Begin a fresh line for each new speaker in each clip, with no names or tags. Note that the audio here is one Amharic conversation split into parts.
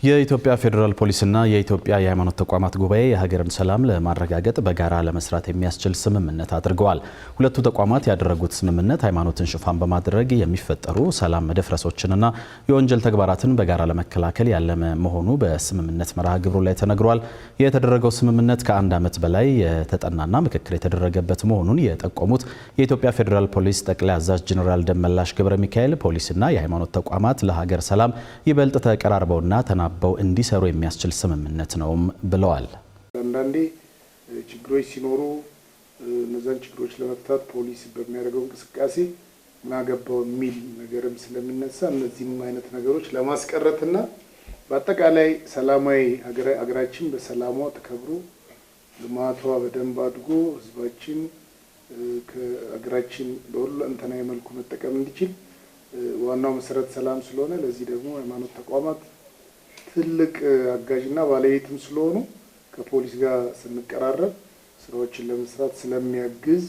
የኢትዮጵያ ፌዴራል ፖሊስና የኢትዮጵያ የሃይማኖት ተቋማት ጉባኤ የሀገርን ሰላም ለማረጋገጥ በጋራ ለመስራት የሚያስችል ስምምነት አድርገዋል። ሁለቱ ተቋማት ያደረጉት ስምምነት ሃይማኖትን ሽፋን በማድረግ የሚፈጠሩ ሰላም መደፍረሶችንና የወንጀል ተግባራትን በጋራ ለመከላከል ያለመ መሆኑ በስምምነት መርሃ ግብሩ ላይ ተነግሯል። የተደረገው ስምምነት ከአንድ ዓመት በላይ የተጠናና ምክክር የተደረገበት መሆኑን የጠቆሙት የኢትዮጵያ ፌዴራል ፖሊስ ጠቅላይ አዛዥ ጄኔራል ደመላሽ ገብረ ሚካኤል ፖሊስና የሃይማኖት ተቋማት ለሀገር ሰላም ይበልጥ ተቀራርበውና ተናበው እንዲሰሩ የሚያስችል ስምምነት ነውም ብለዋል።
አንዳንዴ ችግሮች ሲኖሩ እነዛን ችግሮች ለመፍታት ፖሊስ በሚያደርገው እንቅስቃሴ ማገባው የሚል ነገርም ስለሚነሳ እነዚህም አይነት ነገሮች ለማስቀረትና በአጠቃላይ ሰላማዊ ሀገራችን በሰላሟ ተከብሮ ልማቷ በደንብ አድጎ ህዝባችን ከሀገራችን በሁሉ እንተናዊ መልኩ መጠቀም እንዲችል ዋናው መሰረት ሰላም ስለሆነ ለዚህ ደግሞ ሃይማኖት ተቋማት ትልቅ አጋዥና ባለቤትም ስለሆኑ ከፖሊስ ጋር ስንቀራረብ ስራዎችን ለመስራት ስለሚያግዝ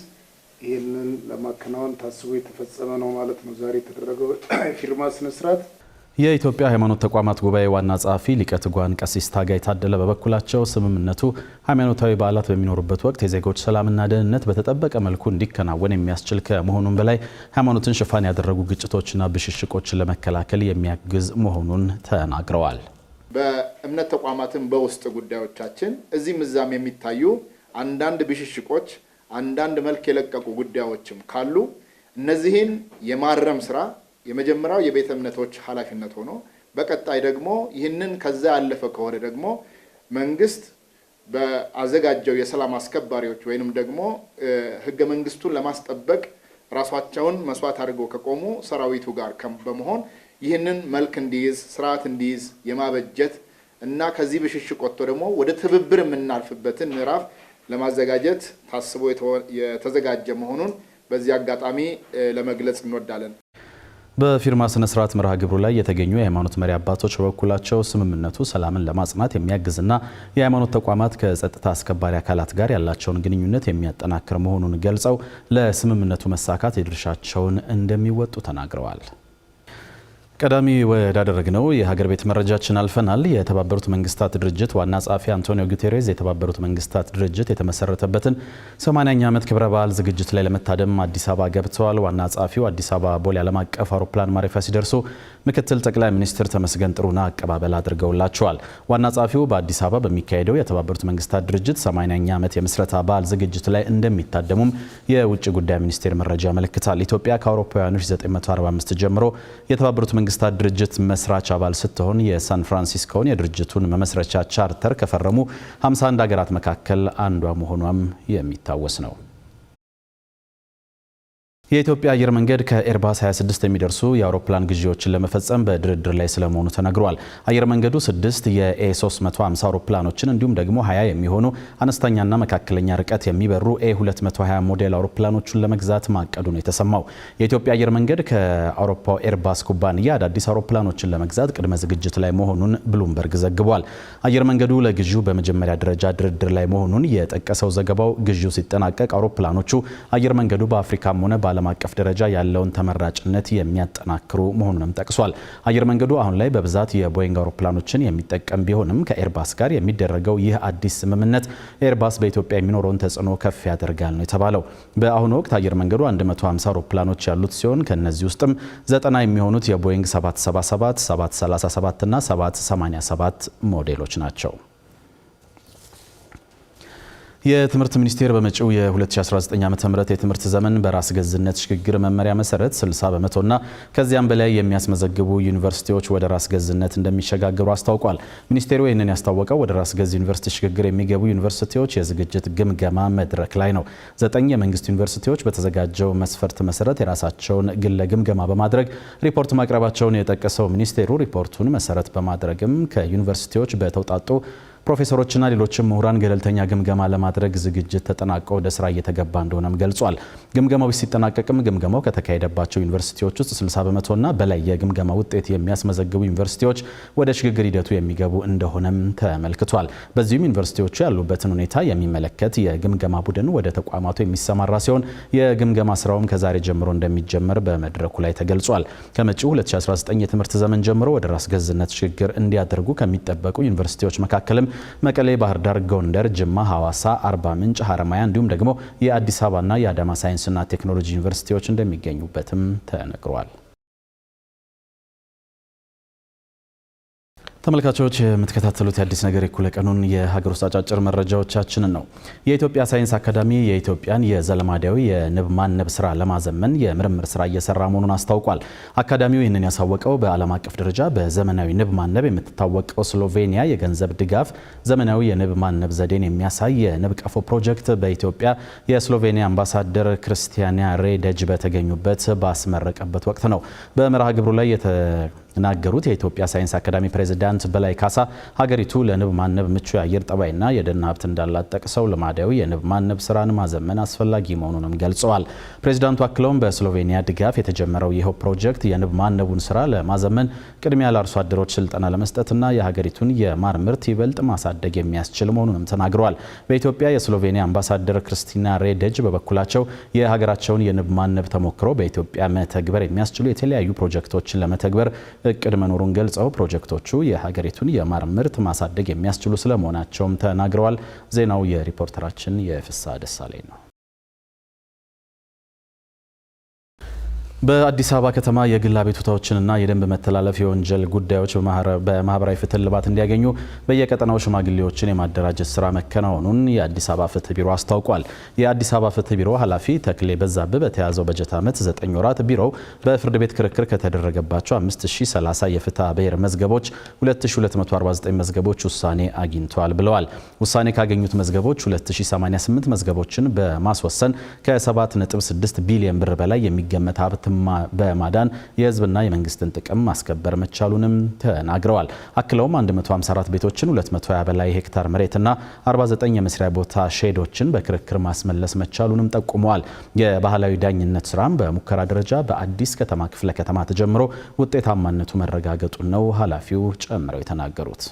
ይሄንን ለማከናወን ታስቦ የተፈጸመ ነው ማለት ነው። ዛሬ የተደረገው ፊርማ ስነ ስርዓት
የኢትዮጵያ ሃይማኖት ተቋማት ጉባኤ ዋና ጸሐፊ ሊቀ ትጉሃን ቀሲስ ታጋይ ታደለ በበኩላቸው ስምምነቱ ሃይማኖታዊ በዓላት በሚኖሩበት ወቅት የዜጎች ሰላምና ደህንነት በተጠበቀ መልኩ እንዲከናወን የሚያስችል ከመሆኑም በላይ ሃይማኖትን ሽፋን ያደረጉ ግጭቶችና ብሽሽቆችን ለመከላከል የሚያግዝ መሆኑን ተናግረዋል።
በእምነት ተቋማትን በውስጥ ጉዳዮቻችን እዚህም እዛም የሚታዩ አንዳንድ ብሽሽቆች፣ አንዳንድ መልክ የለቀቁ ጉዳዮችም ካሉ እነዚህን የማረም ስራ የመጀመሪያው የቤተ እምነቶች ኃላፊነት ሆኖ በቀጣይ ደግሞ ይህንን ከዛ ያለፈ ከሆነ ደግሞ መንግስት በአዘጋጀው የሰላም አስከባሪዎች ወይንም ደግሞ ህገ መንግስቱን ለማስጠበቅ ራሳቸውን መስዋዕት አድርገው ከቆሙ ሰራዊቱ ጋር በመሆን ይህንን መልክ እንዲይዝ ስርዓት እንዲይዝ የማበጀት እና ከዚህ ብሽሽቅ ወጥቶ ደግሞ ወደ ትብብር የምናልፍበትን ምዕራፍ ለማዘጋጀት ታስቦ የተዘጋጀ መሆኑን በዚህ አጋጣሚ ለመግለጽ እንወዳለን።
በፊርማ ስነ ስርዓት መርሃ ግብሩ ላይ የተገኙ የሃይማኖት መሪ አባቶች በበኩላቸው ስምምነቱ ሰላምን ለማጽናት የሚያግዝና የሃይማኖት ተቋማት ከጸጥታ አስከባሪ አካላት ጋር ያላቸውን ግንኙነት የሚያጠናክር መሆኑን ገልጸው ለስምምነቱ መሳካት የድርሻቸውን እንደሚወጡ ተናግረዋል። ቀዳሚ ወዳደረግነው የሀገር ቤት መረጃችን አልፈናል። የተባበሩት መንግስታት ድርጅት ዋና ጸሐፊ አንቶኒዮ ጉቴሬዝ የተባበሩት መንግስታት ድርጅት የተመሰረተበትን 80ኛ ዓመት ክብረ በዓል ዝግጅት ላይ ለመታደም አዲስ አበባ ገብተዋል። ዋና ጸሐፊው አዲስ አበባ ቦሌ ዓለም አቀፍ አውሮፕላን ማረፊያ ሲደርሱ ምክትል ጠቅላይ ሚኒስትር ተመስገን ጥሩነህ አቀባበል አድርገውላቸዋል። ዋና ጸሐፊው በአዲስ አበባ በሚካሄደው የተባበሩት መንግስታት ድርጅት 80ኛ ዓመት የምስረታ በዓል ዝግጅት ላይ እንደሚታደሙም የውጭ ጉዳይ ሚኒስቴር መረጃ ያመለክታል። ኢትዮጵያ ከአውሮፓውያኑ 1945 ጀምሮ የተባበሩት መንግስታት ድርጅት መስራች አባል ስትሆን የሳን ፍራንሲስኮን የድርጅቱን መመስረቻ ቻርተር ከፈረሙ 51 ሀገራት መካከል አንዷ መሆኗም የሚታወስ ነው። የኢትዮጵያ አየር መንገድ ከኤርባስ 26 የሚደርሱ የአውሮፕላን ግዢዎችን ለመፈጸም በድርድር ላይ ስለመሆኑ ተነግሯል። አየር መንገዱ 6 የኤ350 አውሮፕላኖችን እንዲሁም ደግሞ 20 የሚሆኑ አነስተኛና መካከለኛ ርቀት የሚበሩ ኤ220 ሞዴል አውሮፕላኖችን ለመግዛት ማቀዱ ነው የተሰማው። የኢትዮጵያ አየር መንገድ ከአውሮፓው ኤርባስ ኩባንያ አዳዲስ አውሮፕላኖችን ለመግዛት ቅድመ ዝግጅት ላይ መሆኑን ብሉምበርግ ዘግቧል። አየር መንገዱ ለግዢው በመጀመሪያ ደረጃ ድርድር ላይ መሆኑን የጠቀሰው ዘገባው ግዢው ሲጠናቀቅ አውሮፕላኖቹ አየር መንገዱ በአፍሪካም ሆነ ዓለም አቀፍ ደረጃ ያለውን ተመራጭነት የሚያጠናክሩ መሆኑንም ጠቅሷል። አየር መንገዱ አሁን ላይ በብዛት የቦይንግ አውሮፕላኖችን የሚጠቀም ቢሆንም ከኤርባስ ጋር የሚደረገው ይህ አዲስ ስምምነት ኤርባስ በኢትዮጵያ የሚኖረውን ተጽዕኖ ከፍ ያደርጋል ነው የተባለው። በአሁኑ ወቅት አየር መንገዱ 150 አውሮፕላኖች ያሉት ሲሆን ከነዚህ ውስጥም 90 የሚሆኑት የቦይንግ 777፣ 737 እና 787 ሞዴሎች ናቸው። የትምህርት ሚኒስቴር በመጪው የ2019 ዓ.ም የትምህርት ዘመን በራስ ገዝነት ሽግግር መመሪያ መሰረት 60% እና ከዚያም በላይ የሚያስመዘግቡ ዩኒቨርሲቲዎች ወደ ራስ ገዝነት እንደሚሸጋገሩ አስታውቋል። ሚኒስቴሩ ይህንን ያስታወቀው ወደ ራስ ገዝ ዩኒቨርሲቲ ሽግግር የሚገቡ ዩኒቨርሲቲዎች የዝግጅት ግምገማ መድረክ ላይ ነው። 9 የመንግስት ዩኒቨርሲቲዎች በተዘጋጀው መስፈርት መሰረት የራሳቸውን ግለ ግምገማ በማድረግ ሪፖርት ማቅረባቸውን የጠቀሰው ሚኒስቴሩ ሪፖርቱን መሰረት በማድረግም ከዩኒቨርሲቲዎች በተውጣጡ ፕሮፌሰሮችና ሌሎችም ምሁራን ገለልተኛ ግምገማ ለማድረግ ዝግጅት ተጠናቆ ወደ ስራ እየተገባ እንደሆነም ገልጿል። ግምገማው ሲጠናቀቅም ግምገማው ከተካሄደባቸው ዩኒቨርሲቲዎች ውስጥ 60 በመቶና በላይ የግምገማ ውጤት የሚያስመዘግቡ ዩኒቨርሲቲዎች ወደ ሽግግር ሂደቱ የሚገቡ እንደሆነም ተመልክቷል። በዚህም ዩኒቨርሲቲዎቹ ያሉበትን ሁኔታ የሚመለከት የግምገማ ቡድን ወደ ተቋማቱ የሚሰማራ ሲሆን የግምገማ ስራውም ከዛሬ ጀምሮ እንደሚጀመር በመድረኩ ላይ ተገልጿል። ከመጪው 2019 የትምህርት ዘመን ጀምሮ ወደ ራስ ገዝነት ሽግግር እንዲያደርጉ ከሚጠበቁ ዩኒቨርሲቲዎች መካከልም መቀሌ፣ ባህር ዳር፣ ጎንደር፣ ጅማ፣ ሐዋሳ፣ አርባ ምንጭ፣ ሀረማያ እንዲሁም ደግሞ የአዲስ አበባና የአዳማ ሳይንስና ቴክኖሎጂ ዩኒቨርሲቲዎች እንደሚገኙበትም ተነግሯል። ተመልካቾች የምትከታተሉት የአዲስ ነገር እኩለ ቀኑን የሀገር ውስጥ አጫጭር መረጃዎቻችንን ነው። የኢትዮጵያ ሳይንስ አካዳሚ የኢትዮጵያን የዘለማዳዊ የንብ ማነብ ስራ ለማዘመን የምርምር ስራ እየሰራ መሆኑን አስታውቋል። አካዳሚው ይህንን ያሳወቀው በዓለም አቀፍ ደረጃ በዘመናዊ ንብ ማነብ የምትታወቀው ስሎቬኒያ የገንዘብ ድጋፍ ዘመናዊ የንብ ማነብ ዘዴን የሚያሳይ የንብ ቀፎ ፕሮጀክት በኢትዮጵያ የስሎቬኒያ አምባሳደር ክርስቲያና ሬደጅ በተገኙበት ባስመረቀበት ወቅት ነው። በመርሃ ግብሩ ላይ ናገሩት የኢትዮጵያ ሳይንስ አካዳሚ ፕሬዝዳንት በላይ ካሳ ሀገሪቱ ለንብ ማነብ ምቹ የአየር ጠባይና የደን ሀብት እንዳላት ጠቅሰው ልማዳዊ የንብ ማነብ ስራን ማዘመን አስፈላጊ መሆኑንም ገልጸዋል። ፕሬዝዳንቱ አክለውም በስሎቬኒያ ድጋፍ የተጀመረው ይኸው ፕሮጀክት የንብ ማነቡን ስራ ለማዘመን ቅድሚያ ለአርሶ አደሮች ስልጠና ለመስጠትና የሀገሪቱን የማር ምርት ይበልጥ ማሳደግ የሚያስችል መሆኑንም ተናግረዋል። በኢትዮጵያ የስሎቬኒያ አምባሳደር ክርስቲና ሬደጅ በበኩላቸው የሀገራቸውን የንብ ማነብ ተሞክሮ በኢትዮጵያ መተግበር የሚያስችሉ የተለያዩ ፕሮጀክቶችን ለመተግበር እቅድ መኖሩን ገልጸው ፕሮጀክቶቹ የሀገሪቱን የማር ምርት ማሳደግ የሚያስችሉ ስለመሆናቸውም ተናግረዋል። ዜናው የሪፖርተራችን የፍሳ ደሳለኝ ነው። በአዲስ አበባ ከተማ የግል አቤቱታዎችንና የደንብ መተላለፍ የወንጀል ጉዳዮች በማህበራዊ ፍትህ እልባት እንዲያገኙ በየቀጠናው ሽማግሌዎችን የማደራጀት ስራ መከናወኑን የአዲስ አበባ ፍትህ ቢሮ አስታውቋል። የአዲስ አበባ ፍትህ ቢሮ ኃላፊ ተክሌ በዛብህ በተያዘው በጀት ዓመት 9 ወራት ቢሮው በፍርድ ቤት ክርክር ከተደረገባቸው 5030 የፍትሐ ብሔር መዝገቦች 2249 መዝገቦች ውሳኔ አግኝተዋል ብለዋል። ውሳኔ ካገኙት መዝገቦች 2088 መዝገቦችን በማስወሰን ከ7.6 ቢሊዮን ብር በላይ የሚገመት ሀብት በማዳን የህዝብና የመንግስትን ጥቅም ማስከበር መቻሉንም ተናግረዋል። አክለውም 154 ቤቶችን፣ 220 በላይ ሄክታር መሬትና 49 የመስሪያ ቦታ ሼዶችን በክርክር ማስመለስ መቻሉንም ጠቁመዋል። የባህላዊ ዳኝነት ስራም በሙከራ ደረጃ በአዲስ ከተማ ክፍለ ከተማ ተጀምሮ ውጤታማነቱ መረጋገጡን ነው ኃላፊው ጨምረው የተናገሩት።